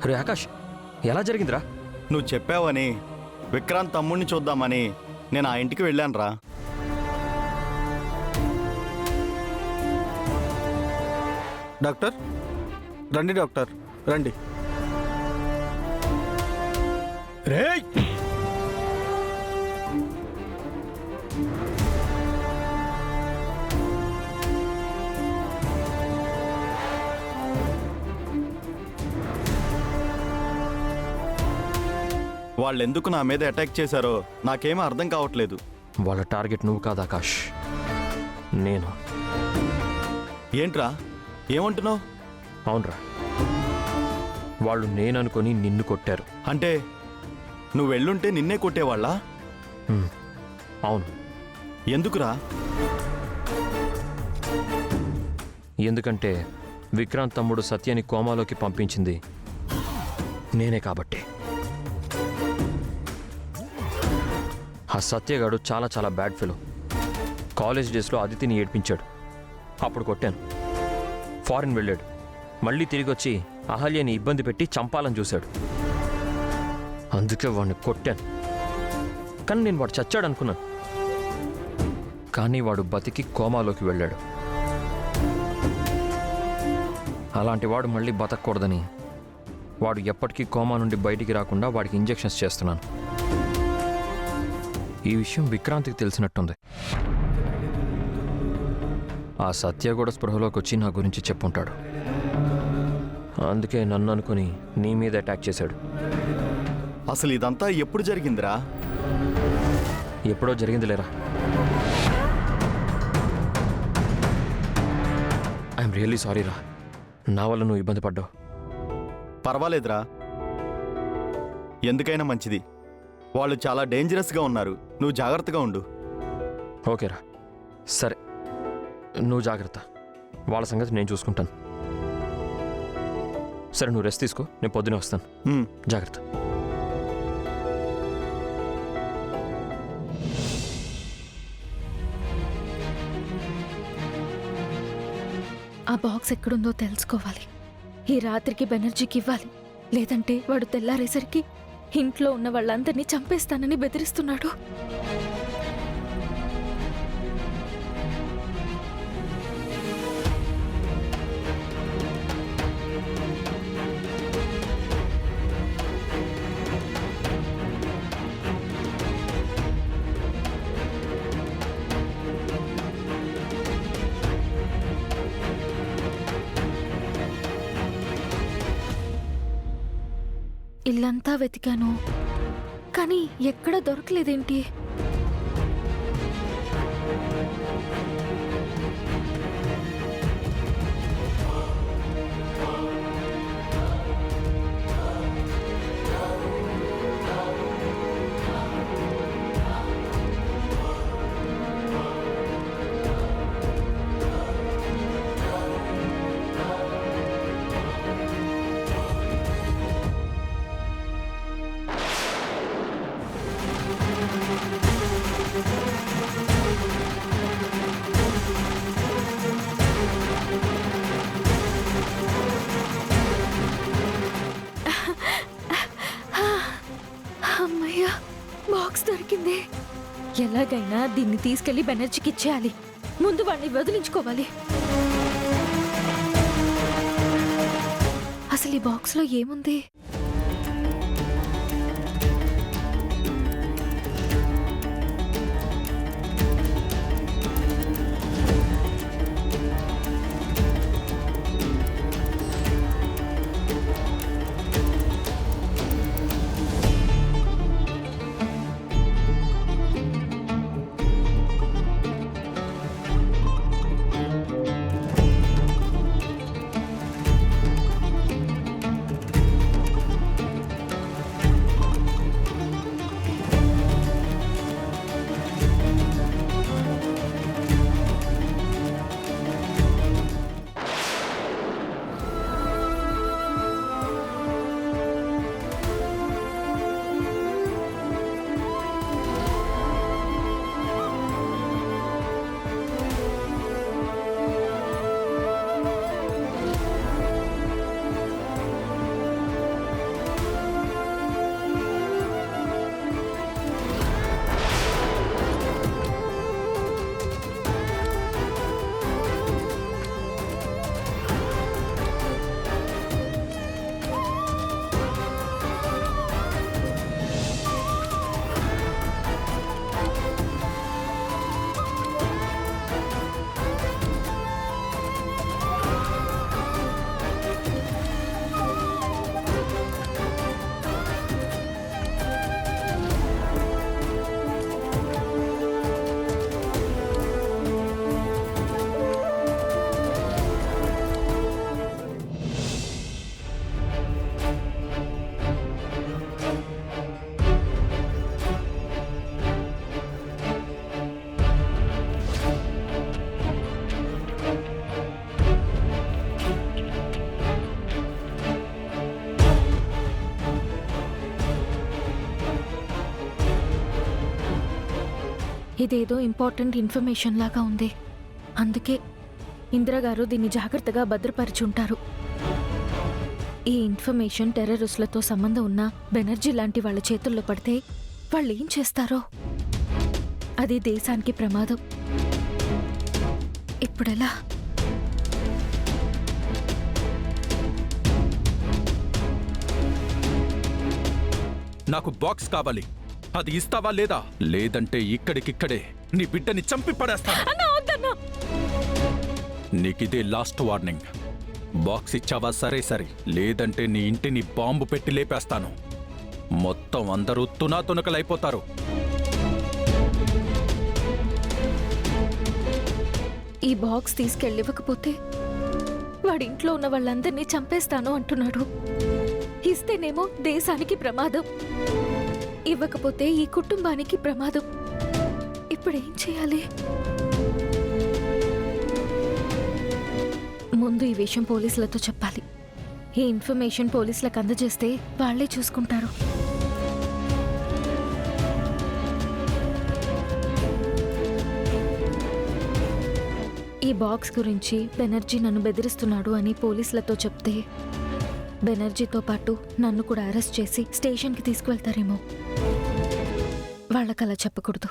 రే ఆకాష్, ఎలా జరిగిందిరా? నువ్వు చెప్పావని విక్రాంత్ తమ్ముడిని చూద్దామని నేను ఆ ఇంటికి వెళ్ళానురా. డాక్టర్ రండి, డాక్టర్ రండి. రేయ్, వాళ్ళెందుకు నా మీద అటాక్ చేశారో నాకేమీ అర్థం కావట్లేదు. వాళ్ళ టార్గెట్ నువ్వు కాదు ఆకాష్, నేను. ఏంట్రా ఏమంటున్నావు? అవునరా, వాళ్ళు నేననుకొని నిన్ను కొట్టారు. అంటే నువ్వు వెళ్ళుంటే నిన్నే కొట్టేవాళ్ళా? అవును. ఎందుకురా? ఎందుకంటే విక్రాంత్ తమ్ముడు సత్యని కోమాలోకి పంపించింది నేనే కాబట్టి. ఆ సత్యగాడు చాలా చాలా బ్యాడ్ ఫెలో. కాలేజ్ డేస్లో అదితిని ఏడ్పించాడు, అప్పుడు కొట్టాను. ఫారిన్ వెళ్ళాడు, మళ్ళీ తిరిగి వచ్చి అహల్యని ఇబ్బంది పెట్టి చంపాలని చూశాడు, అందుకే వాడిని కొట్టాను. కానీ నేను వాడు చచ్చాడు అనుకున్నాను, కానీ వాడు బతికి కోమాలోకి వెళ్ళాడు. అలాంటి వాడు మళ్ళీ బతకూడదని వాడు ఎప్పటికీ కోమా నుండి బయటికి రాకుండా వాడికి ఇంజెక్షన్స్ చేస్తున్నాను. ఈ విషయం విక్రాంత్కి తెలిసినట్టుంది. ఆ సత్య కూడా స్పృహలోకి వచ్చి నా గురించి చెప్పుంటాడు, అందుకే నన్ను అనుకుని నీ మీద అటాక్ చేశాడు. అసలు ఇదంతా ఎప్పుడు జరిగిందిరా? ఎప్పుడో జరిగింది లేరా. ఐఎమ్ రియల్లీ సారీ రా, నా వల్ల నువ్వు ఇబ్బంది పడ్డావు. పర్వాలేదురా, ఎందుకైనా మంచిది. వాళ్ళు చాలా డేంజరస్గా ఉన్నారు, నువ్వు జాగ్రత్తగా ఉండు. ఓకేరా, సరే, నువ్వు జాగ్రత్త, వాళ్ళ సంగతి నేను చూసుకుంటాను. సరే, నువ్వు రెస్ట్ తీసుకో, నేను పొద్దునే వస్తాను. జాగ్రత్త. ఆ బాక్స్ ఎక్కడుందో తెలుసుకోవాలి. ఈ రాత్రికి బెనర్జీకి ఇవ్వాలి, లేదంటే వాడు తెల్లారేసరికి ఇంట్లో ఉన్న వాళ్ళందరినీ చంపేస్తానని బెదిరిస్తున్నాడు. ఇల్లంతా వెతికాను, కానీ ఎక్కడ దొరకలేదేంటి? అమ్మయ్యా, బాక్స్ దొరికింది. ఎలాగైనా దీన్ని తీసుకెళ్లి బెనర్జీకి ఇచ్చేయాలి. ముందు వాడిని వదిలించుకోవాలి. అసలు ఈ బాక్స్లో ఏముంది? ఇదేదో ఇంపార్టెంట్ ఇన్ఫర్మేషన్ లాగా ఉంది. అందుకే ఇందిరాగారు దీన్ని జాగ్రత్తగా భద్రపరిచి ఉంటారు. ఈ ఇన్ఫర్మేషన్ టెర్రరిస్టులతో సంబంధం ఉన్న బెనర్జీ లాంటి వాళ్ళ చేతుల్లో పడితే వాళ్ళు ఏం చేస్తారో? అది దేశానికి ప్రమాదం. ఇప్పుడెలా? నాకు బాక్స్ కావాలి. అది ఇస్తావా లేదా? లేదంటే ఇక్కడికిక్కడే నీ బిడ్డని చంపి పడేస్తాను. నీకిదే లాస్ట్ వార్నింగ్. బాక్స్ ఇచ్చావా? సరే సరే, లేదంటే నీ ఇంటిని బాంబు పెట్టి లేపేస్తాను. మొత్తం అందరూ తునాతునకలైపోతారు. ఈ బాక్స్ తీసుకెళ్ళివ్వకపోతే వాడింట్లో ఉన్న వాళ్ళందరినీ చంపేస్తాను అంటున్నాడు. ఇస్తేనేమో దేశానికి ప్రమాదం, ఇవ్వకపోతే ఈ కుటుంబానికి ప్రమాదం. ఇప్పుడేం చేయాలి? ముందు ఈ విషయం పోలీసులతో చెప్పాలి. ఈ ఇన్ఫర్మేషన్ పోలీసులకు అందజేస్తే వాళ్లే చూసుకుంటారు. ఈ బాక్స్ గురించి బెనర్జీ నన్ను బెదిరిస్తున్నాడు అని పోలీసులతో చెప్తే బెనర్జీతో పాటు నన్ను కూడా అరెస్ట్ చేసి స్టేషన్కి తీసుకువెళ్తారేమో. వాళ్ళకలా చెప్పకూడదు.